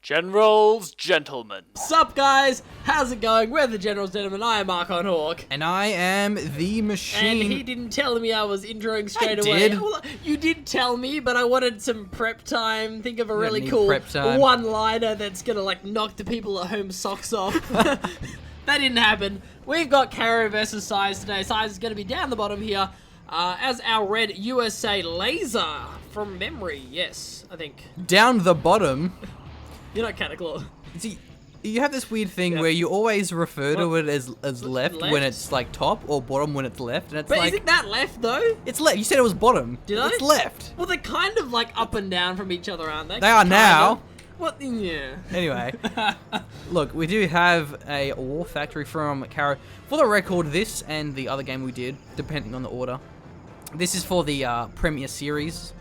Generals, gentlemen. Sup guys, how's it going? We're the Generals, Gentlemen. I am Mark on Hawk. And I am the machine. And he didn't tell me I was introing straight I away. did. Well, you did tell me, but I wanted some prep time. Think of a really need cool prep time. one-liner that's gonna like knock the people at home socks off. That didn't happen. We've got Karro versus Size today. Size is gonna be down the bottom here as our red USA Lazer from memory. Yes, I think. Down the bottom. You're not Cataclaw. See, you have this weird thing Yeah. where you always refer to What? it as left when Left? it's like top, or bottom when it's left, and it's But like isn't that left though? it's left. You said it was bottom. Did I? It's left. Well, they're kind of like up and down from each other, aren't they? They are Kind now. of. What? Yeah. Anyway, look, we do have a War Factory from Karro. For the record, this and the other game we did, depending on the order, this is for the Premier Series,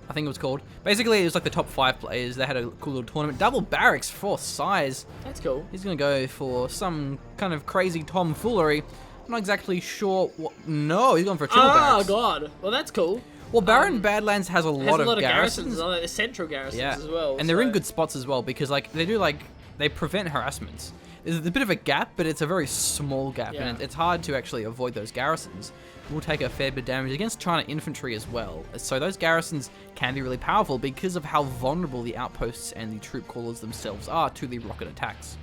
I think it was called. Basically, it was like the top 5 players. They had a cool little tournament. Double barracks for Size. That's cool. He's going to go for some kind of crazy tomfoolery. I'm not exactly sure what... No, he's going for a triple barracks. Oh, God. Well, that's cool. Well, Barren Badlands has a lot of garrisons. garrisons. Central garrisons Yeah, as well. and they're in so- good spots as well because like they prevent harassments. There's a bit of a gap, but it's a very small gap, Yeah. and it's hard to actually avoid those garrisons. We'll take a fair bit of damage against China Infantry as well. So those garrisons can be really powerful because of how vulnerable the outposts and the troop callers themselves are to the rocket attacks.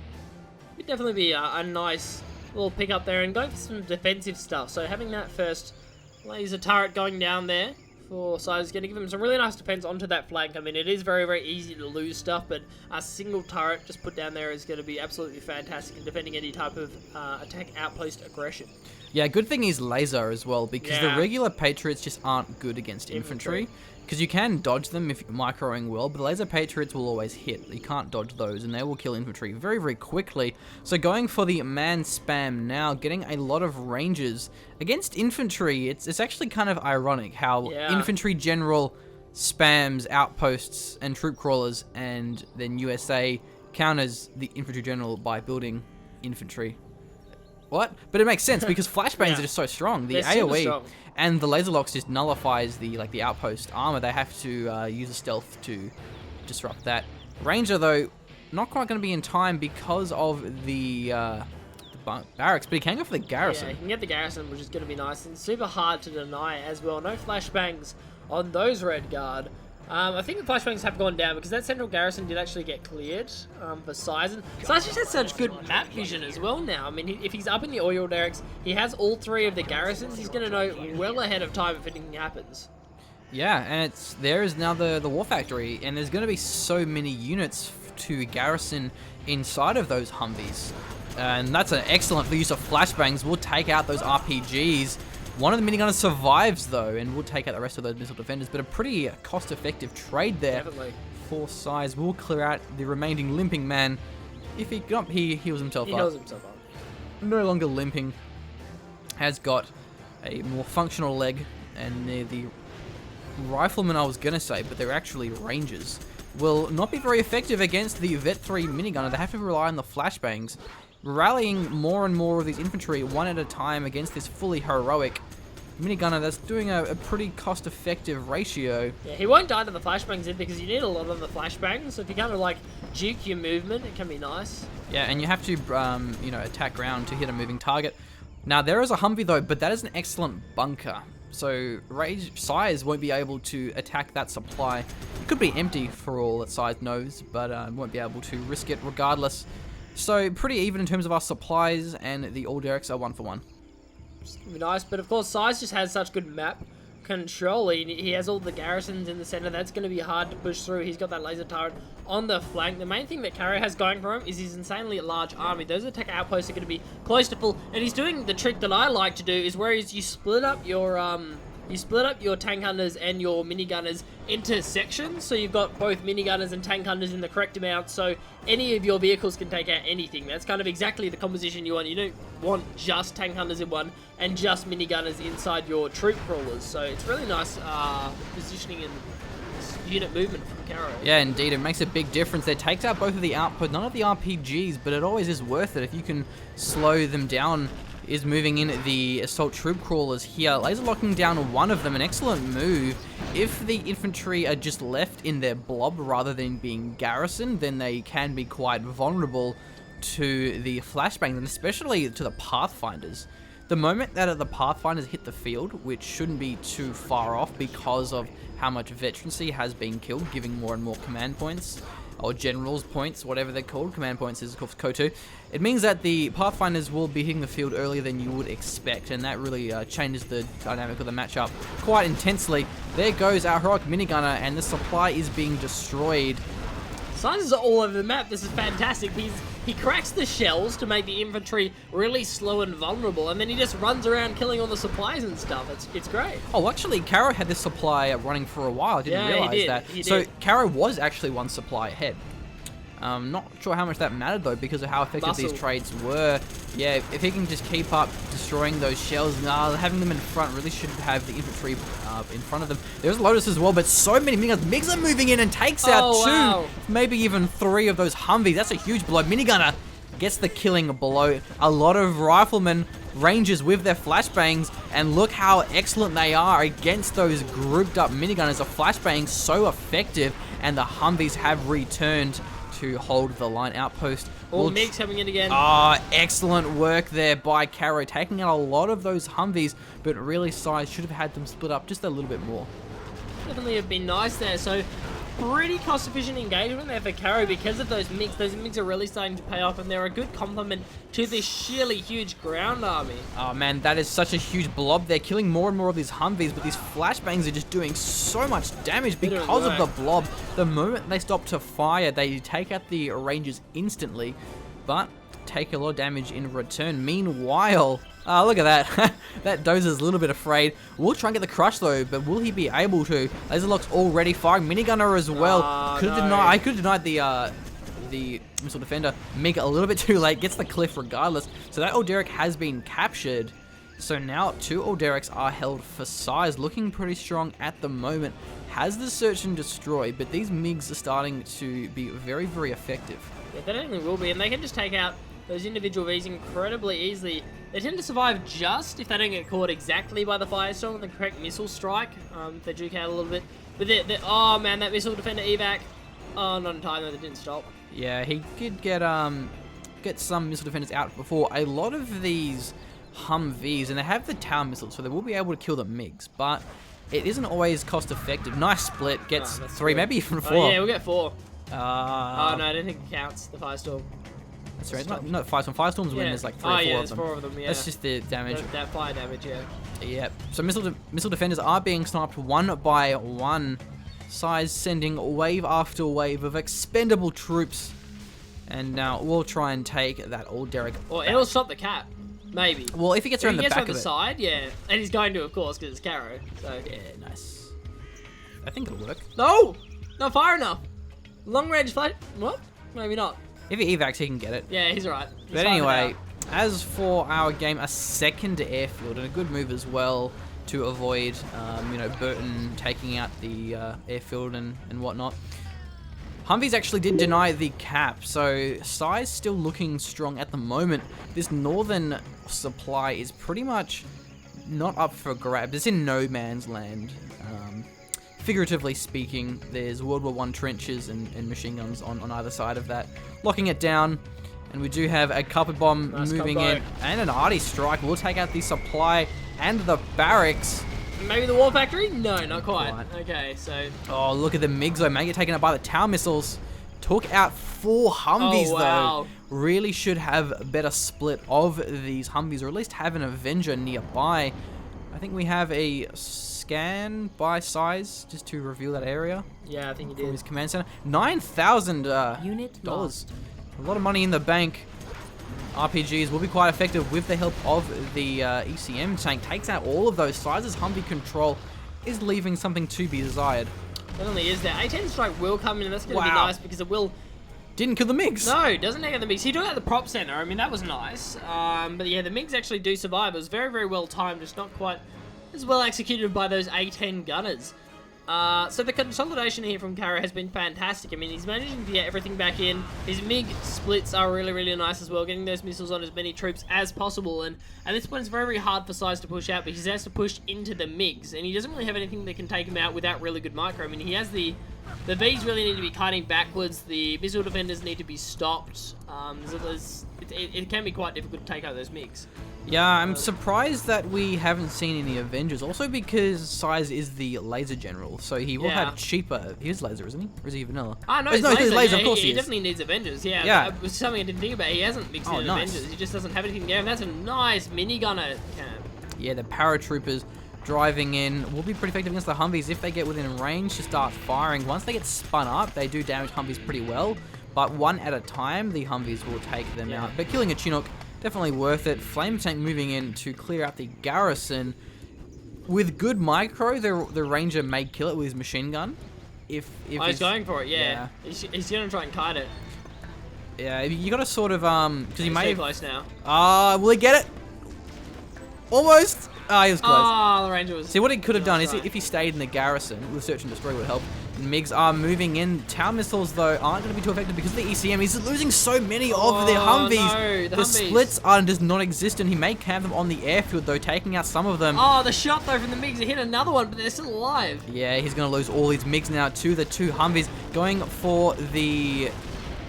It'd definitely be a nice little pick up there and going for some defensive stuff. So having that first laser turret going down there for Size is going to give them some really nice defense onto that flank. I mean, it is very, very easy to lose stuff, but a single turret just put down there is going to be absolutely fantastic in defending any type of attack outpost aggression. Yeah, good thing is laser as well, because Yeah. the regular Patriots just aren't good against infantry. Because you can dodge them if you're microing well, but laser Patriots will always hit. You can't dodge those, and they will kill infantry very, very quickly. So going for the man spam now, getting a lot of ranges against infantry. It's actually kind of ironic how infantry general spams outposts and troop crawlers, and then USA counters the infantry general by building infantry. What? But it makes sense because flashbangs are just so strong. The They're super AoE strong. and the laser locks just nullifies the outpost armor. They have to use a stealth to disrupt that. Ranger though, not quite going to be in time because of the barracks, but he can go for the garrison. Yeah, you can get the garrison, which is going to be nice and super hard to deny as well. No flashbangs on those red guard. I think the flashbangs have gone down because that central garrison did actually get cleared for Size. And Size just has such good map vision as well now. I mean, if he's up in the oil derricks, he has all 3 of the garrisons. He's going to know well ahead of time if anything happens. Yeah, and there is now the War Factory, and there's going to be so many units to garrison inside of those Humvees. And that's an excellent use of flashbangs. We'll take out those RPGs. One of the minigunners survives though, and we'll take out the rest of those missile defenders, but a pretty cost-effective trade there. Definitely. For Size. We'll clear out the remaining limping man. If he heals himself He up. heals himself up. No longer limping. Has got a more functional leg, and they're the riflemen I was gonna say, but they're actually rangers. Will not be very effective against the Vet 3 minigunner. They have to rely on the flashbangs. Rallying more and more of these infantry one at a time against this fully heroic minigunner that's doing a pretty cost-effective ratio. Yeah, he won't die to the flashbangs in because you need a lot on the flashbangs. So if you kind of like juke your movement, it can be nice. Yeah, and you have to, attack ground to hit a moving target. Now, there is a Humvee, though, but that is an excellent bunker. So, Size won't be able to attack that supply. It could be empty for all that Size knows, but won't be able to risk it regardless. So, pretty even in terms of our supplies, and the all derricks are 1 for 1. It's gonna be nice, but of course Size just has such good map control. He has all the garrisons in the center. That's going to be hard to push through. He's got that laser turret on the flank. The main thing that Karro has going for him is his insanely large army. Those attack outposts are going to be close to full, and he's doing the trick that I like to do, is where you split up your tank hunters and your minigunners into sections, so you've got both minigunners and tank hunters in the correct amount, so any of your vehicles can take out anything. That's kind of exactly the composition you want. You don't want just tank hunters in one and just minigunners inside your troop crawlers, so it's really nice positioning and unit movement from Karro. Yeah, indeed, it makes a big difference. It takes out both of the outputs, none of the RPGs, but it always is worth it if you can slow them down is moving in the assault troop crawlers here. Laser locking down one of them, an excellent move. If the infantry are just left in their blob rather than being garrisoned, then they can be quite vulnerable to the flashbangs, and especially to the Pathfinders. The moment that the Pathfinders hit the field, which shouldn't be too far off because of how much veterancy has been killed, giving more and more command points, or generals points, whatever they're called. Command points is, of course, KO2. It means that the Pathfinders will be hitting the field earlier than you would expect, and that really changes the dynamic of the matchup quite intensely. There goes our heroic minigunner, and the supply is being destroyed. Signs are all over the map. This is fantastic. He cracks the shells to make the infantry really slow and vulnerable, and then he just runs around killing all the supplies and stuff. It's great. Oh, actually, Karro had this supply running for a while. I didn't realize that. So Karro was actually one supply ahead. Not sure how much that mattered, though, because of how effective these trades were. Yeah, if he can just keep up destroying those shells, having them in front really should have the infantry in front of them. There's Lotus as well, but so many miniguns. Migs are moving in and takes out two, maybe even three of those Humvees. That's a huge blow. Minigunner gets the killing blow. A lot of riflemen, rangers with their flashbangs, and look how excellent they are against those grouped up minigunners. The flashbangs so effective, and the Humvees have returned to hold the line outpost. All MiGs coming in again. Excellent work there by Karro, taking out a lot of those Humvees, but really Size should have had them split up just a little bit more. Definitely have been nice there. So pretty cost-efficient engagement there for Karro because of those MiGs. Those MiGs are really starting to pay off, and they're a good complement to this sheerly huge ground army. Oh man, that is such a huge blob. They're killing more and more of these Humvees, but these flashbangs are just doing so much damage because of the blob. The moment they stop to fire, they take out the Rangers instantly, but take a lot of damage in return. Meanwhile, look at that. That Dozer's a little bit afraid. We'll try and get the crush though, but will he be able to? Laserlock's already firing. Minigunner as well. I could have denied the missile defender. MiG a little bit too late. Gets the cliff regardless. So that Alderic has been captured. So now two Alderics are held for Size. Looking pretty strong at the moment. Has the search and destroy, but these MiGs are starting to be very, very effective. Yeah, they definitely will be, and they can just take out those individual Vs incredibly easily. They tend to survive just if they don't get caught exactly by the firestorm with the correct missile strike. If they juke out a little bit. But oh man, that missile defender evac. Oh, not in time though, they didn't stop. Yeah, he did get some missile defenders out before. A lot of these Humvees, and they have the tower missiles, so they will be able to kill the MiGs, but it isn't always cost effective. Nice split, gets three, maybe even four. Yeah, we'll get four. Oh no, I don't think it counts, the firestorm. That's right. No, Firestorms when there's like three or four of them. Yeah, there's four of them, yeah. That's just the damage. That fire damage, yeah. Yep. So missile defenders are being sniped one by one. Size sending wave after wave of expendable troops. And now we'll try and take that Alderic. Or it'll stop the cap. Maybe. Well, if he gets around the back of it. Side, yeah. And he's going to, of course, because it's Karro. So. Yeah, nice. I think it'll work. No! Not far enough. Long range flash. What? Maybe not. If he evacs, he can get it. Yeah, he's right. But anyway, as for our game, a second airfield, and a good move as well to avoid, Burton taking out the airfield and whatnot. Humvees actually did deny the cap, so Size still looking strong at the moment. This northern supply is pretty much not up for grabs. It's in no man's land. Figuratively speaking, there's World War I trenches and machine guns on either side of that. Locking it down, and we do have a carpet bomb moving in, and an arty strike. We'll take out the supply and the barracks. Maybe the war factory? No, not quite. Okay, so... Oh, look at the MiGs though. May get taken out by the tower missiles. Took out 4 Humvees though. Really should have a better split of these Humvees, or at least have an Avenger nearby. I think we have a scan by Size just to reveal that area. Yeah, I think you did. His command center. $9,000 unit dollars. A lot of money in the bank. RPGs will be quite effective with the help of the ECM tank. Takes out all of those. Size's Humvee control is leaving something to be desired. Definitely is there. A10 strike will come in, and that's going to be nice because it will... Didn't kill the MiGs. No, doesn't take out the MiGs. He took out the prop center. I mean, that was nice. But yeah, the MiGs actually do survive. It was very, very well timed. Just not quite as well executed by those A10 gunners. So the consolidation here from Karro has been fantastic. I mean, he's managing to get everything back in. His MiG splits are really, really nice as well, getting those missiles on as many troops as possible. And at this point, it's very, very hard for Size to push out, but he has to push into the MiGs. And he doesn't really have anything that can take him out without really good micro. I mean, he has the Vs really need to be kiting backwards. The missile defenders need to be stopped. It can be quite difficult to take out those MiGs. Yeah, I'm surprised that we haven't seen any Avengers. Also because Size is the laser general, so he will have cheaper. He's laser, isn't he? Or is he vanilla? Ah, no, he's laser. laser. Yeah, Of course he he is. definitely needs Avengers. Yeah, Yeah. That was something I didn't think about. He hasn't mixed in Avengers. He just doesn't have anything there. And that's a nice minigunner camp. Yeah, the paratroopers driving in will be pretty effective against the Humvees if they get within range to start firing. Once they get spun up, they do damage Humvees pretty well, but one at a time, the Humvees will take them out. But killing a Chinook, definitely worth it. Flame Tank moving in to clear out the garrison. With good micro, the Ranger may kill it with his machine gun. If he's going for it, yeah. He's going to try and kite it. Yeah, you got to sort of, because he may have... close now. Will he get it? Almost! He was close. Oh, the Ranger was... See, what he could have done is if he stayed in the garrison, with Search and Destroy would help. MiGs are moving in. Tower missiles, though, aren't going to be too effective because of the ECM. He's losing so many of the Humvees. No, the splits are just non-existent. He may camp them on the airfield, though, taking out some of them. Oh, the shot, though, from the MiGs. He hit another one, but they're still alive. Yeah, he's going to lose all his MiGs now to the two Humvees. Going for the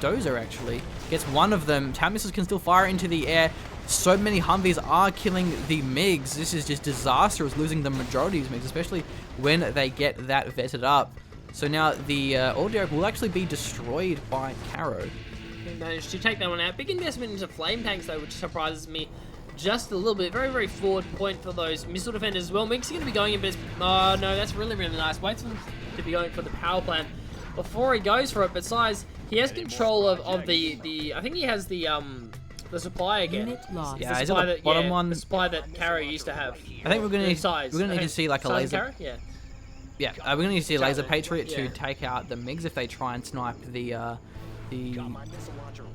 Dozer, actually. Gets one of them. Tower missiles can still fire into the air. So many Humvees are killing the MiGs. This is just disastrous, losing the majority of these MiGs, especially when they get that vetted up. So now the audio will actually be destroyed by Karro. He managed to take that one out. Big investment into flame tanks, though, which surprises me just a little bit. Very, very forward point for those missile defenders as well. MiGs are going to be going in, but oh no, that's really, really nice. Waits for them to be going for the power plant before he goes for it. But Size, he has control of the I think he has the supply again. Yeah, he's on the bottom one. The supply that Karro used to have. I think we're gonna need to see like a laser. Yeah. Yeah, we're gonna need to see a laser Patriot to take out the MiGs if they try and snipe the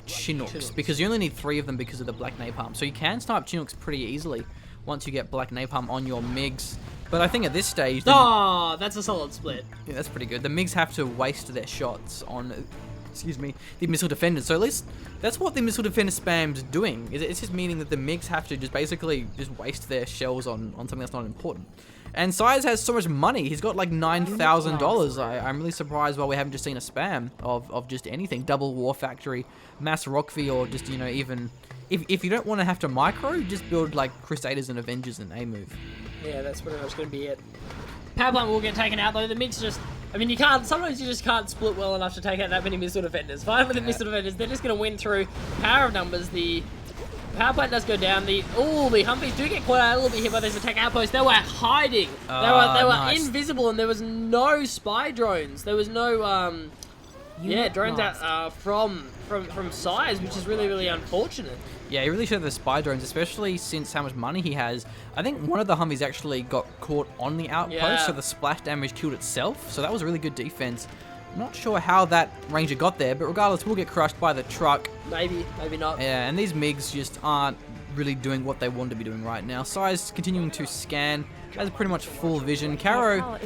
Chinooks, because you only need 3 of them because of the black napalm. So you can snipe Chinooks pretty easily once you get black napalm on your MiGs. But I think at this stage, that's a solid split. Yeah, that's pretty good. The MiGs have to waste their shots on, the missile defenders. So at least that's what the missile defender spam's doing. It's just meaning that the MiGs have to just basically just waste their shells on something that's not important. And Size has so much money. He's got like $9,000. I'm really surprised why we haven't just seen a spam of just anything. Double War Factory, Mass Rockvie, or just, even... If you don't want to have to micro, just build like Crusaders and Avengers and A-move. Yeah, that's pretty much going to be it. Power plant will get taken out, though. The MiGs just... I mean, sometimes you just can't split well enough to take out that many missile defenders. Fine with the missile defenders, they're just going to win through power of numbers. The power plant does go down. The Humvees do get caught out a little bit here by those attack outposts. They were hiding. They were invisible, and there was no spy drones. There was no drones out from Size, which is really, really unfortunate. Yeah, he really should have the spy drones, especially since how much money he has. I think one of the Humvees actually got caught on the outpost, so the splash damage killed itself. So that was a really good defense. I'm not sure how that Ranger got there, but regardless, we'll get crushed by the truck. Maybe not. Yeah, and these MiGs just aren't really doing what they want to be doing right now. Size continuing to scan, has pretty much full vision. Karro,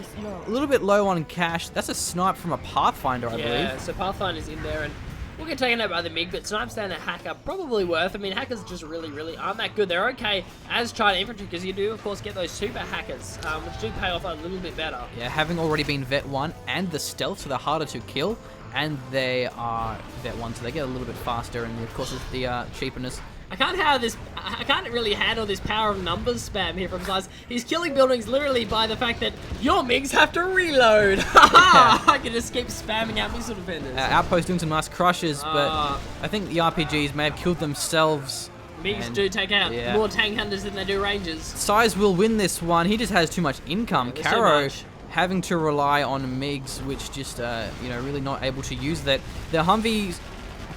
a little bit low on cash. That's a snipe from a Pathfinder, I believe. Yeah, so Pathfinder's in there, and we'll get taken out by the MiG, but snipes down a hacker, probably worth. I mean, hackers just really, really aren't that good. They're okay as China Infantry, because you do, of course, get those super hackers, which do pay off a little bit better. Yeah, having already been Vet 1 and the stealth, so they're harder to kill, and they are Vet 1, so they get a little bit faster, and of course, it's the cheapness. I can't really handle this power of numbers spam here from Size. He's killing buildings literally by the fact that your MiGs have to reload. I can just keep spamming out missile defenders. Outpost doing some nice crushes, but I think the RPGs may have killed themselves. MiGs do take out more tank hunters than they do Rangers. Size will win this one. He just has too much income. Yeah, Karro having to rely on MiGs, which just, really not able to use that. The Humvee's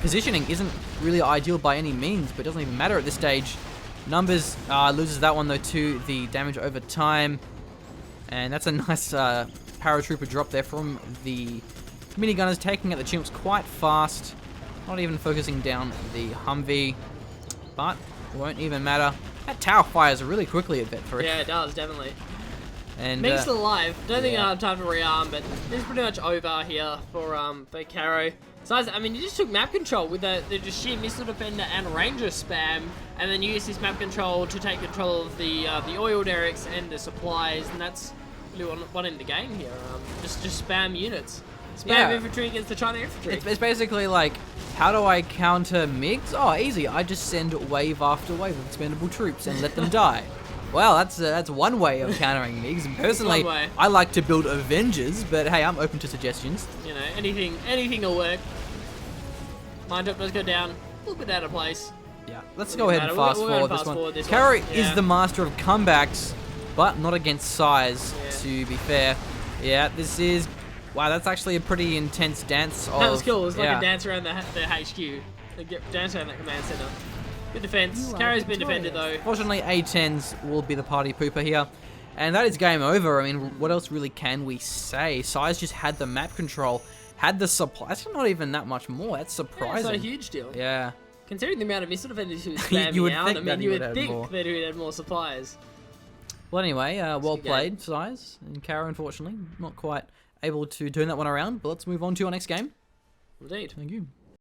positioning isn't really ideal by any means, but it doesn't even matter at this stage. Numbers loses that one, though, to the damage over time. And that's a nice paratrooper drop there from the minigunners, taking out the Chinooks quite fast. Not even focusing down the Humvee, but it won't even matter. That tower fires really quickly at Vet 3. Yeah, it does, definitely. And Meg's still alive. Don't think yeah. I have time to rearm, but this is pretty much over here for Karro. Size, I mean, he just took map control with the just sheer missile defender and ranger spam, and then used his map control to take control of the oil derricks and the supplies, and that's really what in the game here. Just spam units, spam infantry against the China Infantry. It's basically like, how do I counter MiGs? Oh, easy. I just send wave after wave of expendable troops and let them die. Well, that's one way of countering MiGs. And personally, I like to build Avengers, but hey, I'm open to suggestions. You know, anything will work. Mind up, let's go down. A little bit out of place. Yeah, let's go ahead and fast forward this one. Karro is the master of comebacks, but not against size, to be fair. Yeah, this is... Wow, that's actually a pretty intense dance. That was cool. It was like a dance around the HQ. Dance around that command center. Good defense. Karro's been defended though. Fortunately, A10s will be the party pooper here. And that is game over. I mean, what else really can we say? Size just had the map control, had the supply. That's not even that much more. That's surprising. It's not a huge deal. Yeah. Considering the amount of missile defenders he was spamming you would out, think I mean, you would think more. that he would have more supplies. Well, anyway, well played, Size. And Karro, unfortunately, not quite able to turn that one around. But let's move on to our next game. Indeed. Thank you.